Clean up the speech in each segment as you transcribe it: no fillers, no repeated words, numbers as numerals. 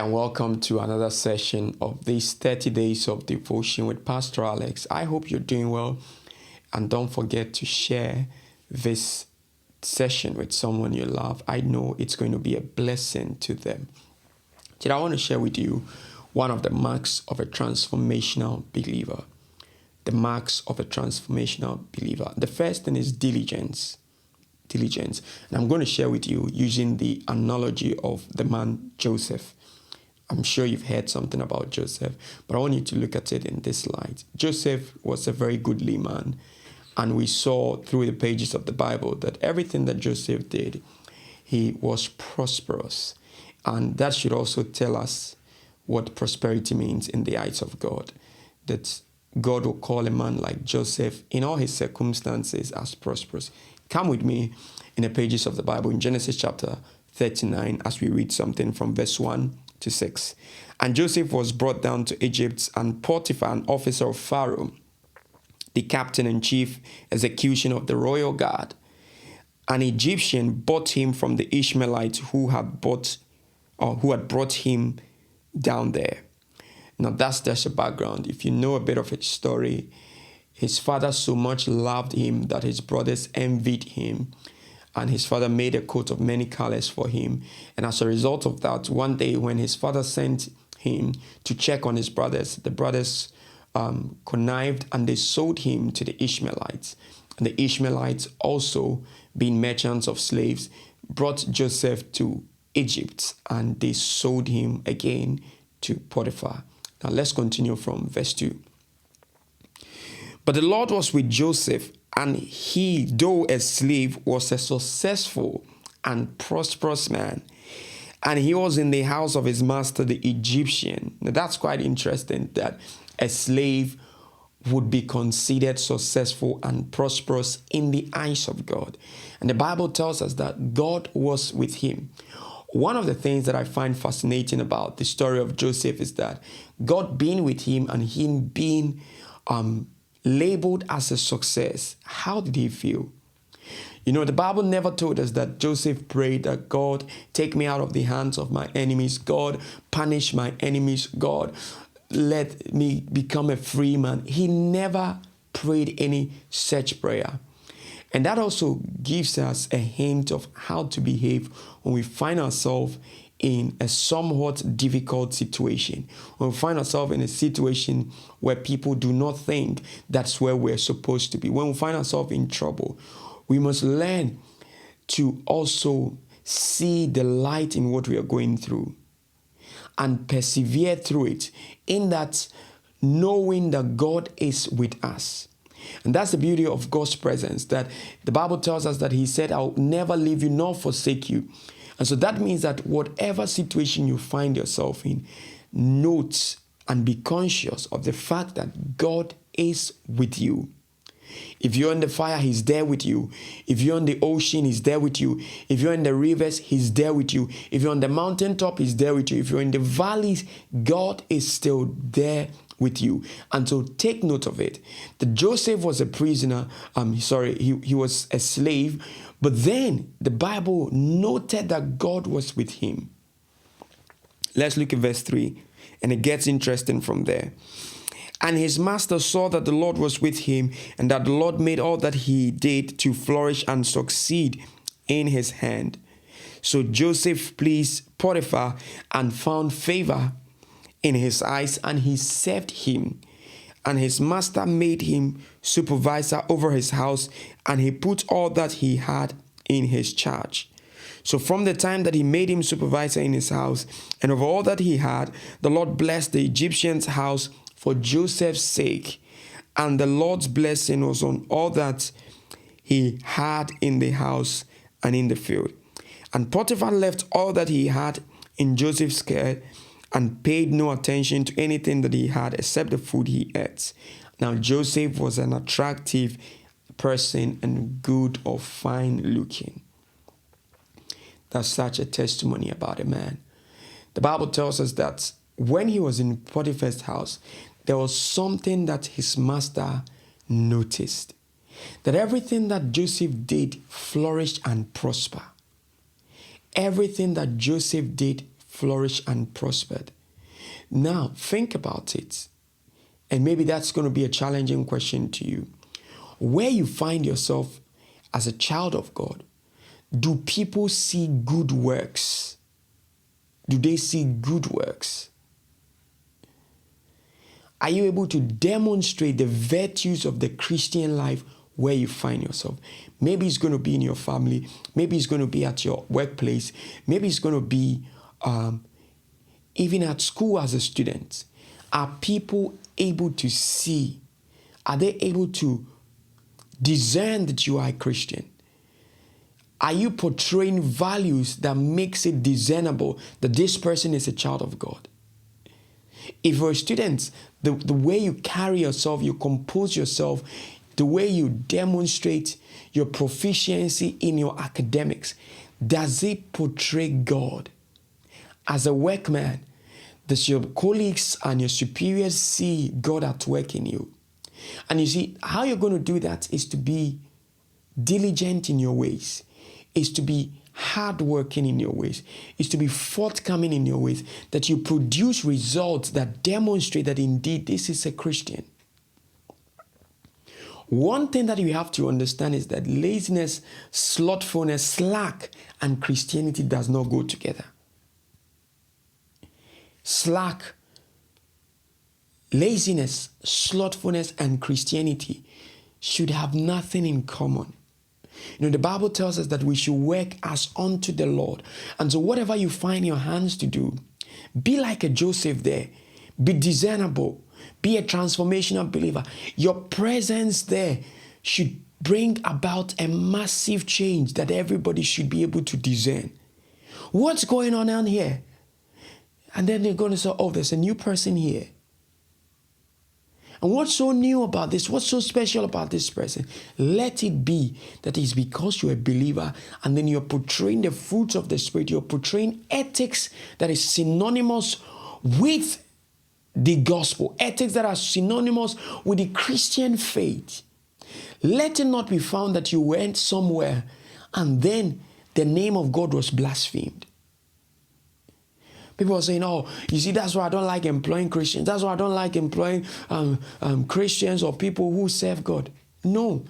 and welcome to another session of these 30 days of devotion with Pastor Alex. I hope you're doing well, and don't forget to share this session with someone you love. I know it's going to be a blessing to them. Today I want to share with you one of the marks of a transformational believer. The marks of a transformational believer. The first thing is diligence. And I'm going to share with you using the analogy of the man Joseph. I'm sure you've heard something about Joseph, but I want you to look at it in this light. Joseph was a very goodly man, and we saw through the pages of the Bible that everything that Joseph did, he was prosperous. And that should also tell us what prosperity means in the eyes of God. That God will call a man like Joseph in all his circumstances as prosperous. Come with me in the pages of the Bible in Genesis chapter 39 as we read something from verse 1 to 6. And Joseph was brought down to Egypt, and Potiphar, an officer of Pharaoh, the captain and chief executioner of the royal guard, an Egyptian, bought him from the Ishmaelites who had brought him down there. Now that's just a background. If you know a bit of his story, his father so much loved him that his brothers envied him, and his father made a coat of many colors for him. And as a result of that, one day when his father sent him to check on his brothers, the brothers connived and they sold him to the Ishmaelites. And the Ishmaelites, also being merchants of slaves, brought Joseph to Egypt, and they sold him again to Potiphar. Now let's continue from verse 2. But the Lord was with Joseph, and he, though a slave, was a successful and prosperous man. And he was in the house of his master, the Egyptian. Now that's quite interesting, that a slave would be considered successful and prosperous in the eyes of God. And the Bible tells us that God was with him. One of the things that I find fascinating about the story of Joseph is that God being with him and him being labeled as a success. How did he feel? You know, the Bible never told us that Joseph prayed that God, take me out of the hands of my enemies. God, punish my enemies. God, let me become a free man. He never prayed any such prayer. And that also gives us a hint of how to behave when we find ourselves in a somewhat difficult situation. When we find ourselves in a situation where people do not think that's where we're supposed to be. When we find ourselves in trouble, we must learn to also see the light in what we are going through and persevere through it, in that knowing that God is with us. And that's the beauty of God's presence, that the Bible tells us that he said, I'll never leave you nor forsake you. And so that means that whatever situation you find yourself in, note and be conscious of the fact that God is with you. If you're in the fire, he's there with you. If you're in the ocean, he's there with you. If you're in the rivers, he's there with you. If you're on the mountaintop, he's there with you. If you're in the valleys, God is still there with you. And so take note of it. That Joseph was a prisoner. He was a slave. But then the Bible noted that God was with him. Let's look at verse 3. And it gets interesting from there. And his master saw that the Lord was with him, and that the Lord made all that he did to flourish and succeed in his hand. So Joseph pleased Potiphar and found favor in his eyes, and he served him. And his master made him supervisor over his house, and he put all that he had in his charge. So from the time that he made him supervisor in his house, and of all that he had, the Lord blessed the Egyptian's house for Joseph's sake. And the Lord's blessing was on all that he had in the house and in the field. And Potiphar left all that he had in Joseph's care, and paid no attention to anything that he had except the food he ate. Now Joseph was an attractive person and good or fine looking. That's such a testimony about a man. The Bible tells us that when he was in Potiphar's house, there was something that his master noticed. That everything that Joseph did flourished and prospered. Everything that Joseph did flourished and prospered. Now, think about it. And maybe that's going to be a challenging question to you. Where you find yourself as a child of God, do people see good works? Do they see good works? Are you able to demonstrate the virtues of the Christian life where you find yourself? Maybe it's going to be in your family. Maybe it's going to be at your workplace. Maybe it's going to be even at school as a student. Are people able to see? Are they able to discern that you are a Christian? Are you portraying values that makes it discernible that this person is a child of God? If you're a student, the way you carry yourself, you compose yourself, the way you demonstrate your proficiency in your academics, does it portray God? As a workman, does your colleagues and your superiors see God at work in you? And you see, how you're going to do that is to be diligent in your ways, is to be hardworking in your ways, is to be forthcoming in your ways, that you produce results that demonstrate that indeed this is a Christian. One thing that you have to understand is that laziness, slothfulness, slack, and Christianity does not go together. Slack, laziness, slothfulness, and Christianity should have nothing in common. You know, the Bible tells us that we should work as unto the Lord. And so whatever you find your hands to do, be like a Joseph there. Be discernible. Be a transformational believer. Your presence there should bring about a massive change that everybody should be able to discern. What's going on down here? And then they're going to say, oh, there's a new person here. And what's so new about this? What's so special about this person? Let it be that it's because you're a believer and then you're portraying the fruits of the Spirit. You're portraying ethics that is synonymous with the gospel. Ethics that are synonymous with the Christian faith. Let it not be found that you went somewhere and then the name of God was blasphemed. People are saying, oh, you see, that's why I don't like employing Christians. That's why I don't like employing Christians or people who serve God. No,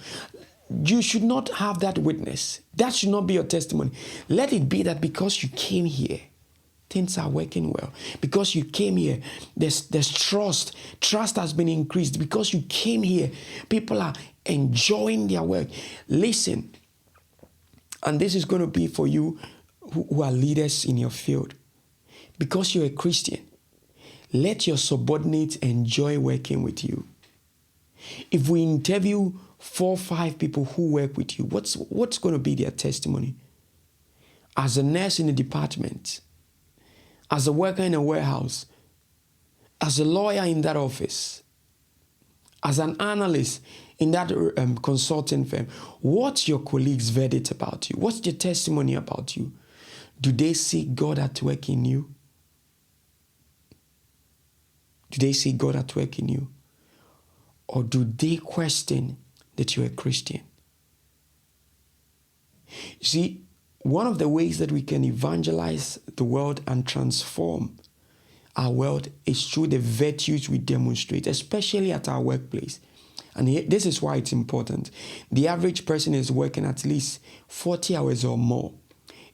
you should not have that witness. That should not be your testimony. Let it be that because you came here, things are working well. Because you came here, there's trust. Trust has been increased. Because you came here, people are enjoying their work. Listen, and this is going to be for you who are leaders in your field. Because you're a Christian, let your subordinates enjoy working with you. If we interview 4 or 5 people who work with you, what's going to be their testimony? As a nurse in a department, as a worker in a warehouse, as a lawyer in that office, as an analyst in that consulting firm, what's your colleagues' verdict about you? What's their testimony about you? Do they see God at work in you? Do they see God at work in you? Or do they question that you're a Christian? You see, one of the ways that we can evangelize the world and transform our world is through the virtues we demonstrate, especially at our workplace. And this is why it's important. The average person is working at least 40 hours or more.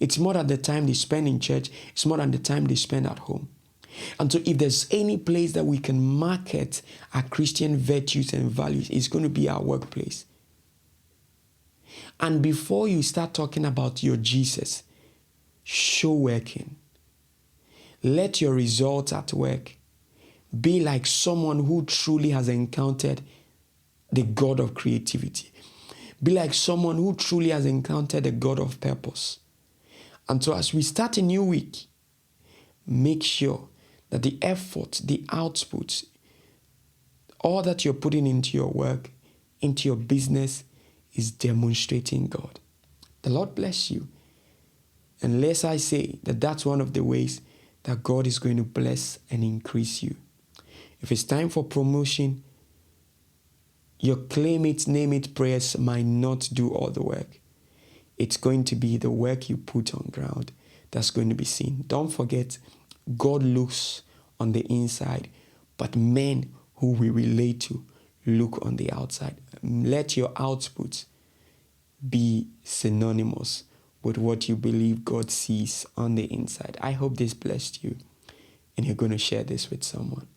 It's more than the time they spend in church. It's more than the time they spend at home. And so if there's any place that we can market our Christian virtues and values, it's going to be our workplace. And before you start talking about your Jesus, show working. Let your results at work be like someone who truly has encountered the God of creativity. Be like someone who truly has encountered the God of purpose. And so as we start a new week, make sure that the effort, the output, all that you're putting into your work, into your business, is demonstrating God. The Lord bless you. Unless I say that that's one of the ways that God is going to bless and increase you. If it's time for promotion, your claim it, name it prayers might not do all the work. It's going to be the work you put on ground that's going to be seen. Don't forget, God looks on the inside, but men who we relate to look on the outside. Let your output be synonymous with what you believe God sees on the inside. I hope this blessed you, and you're going to share this with someone.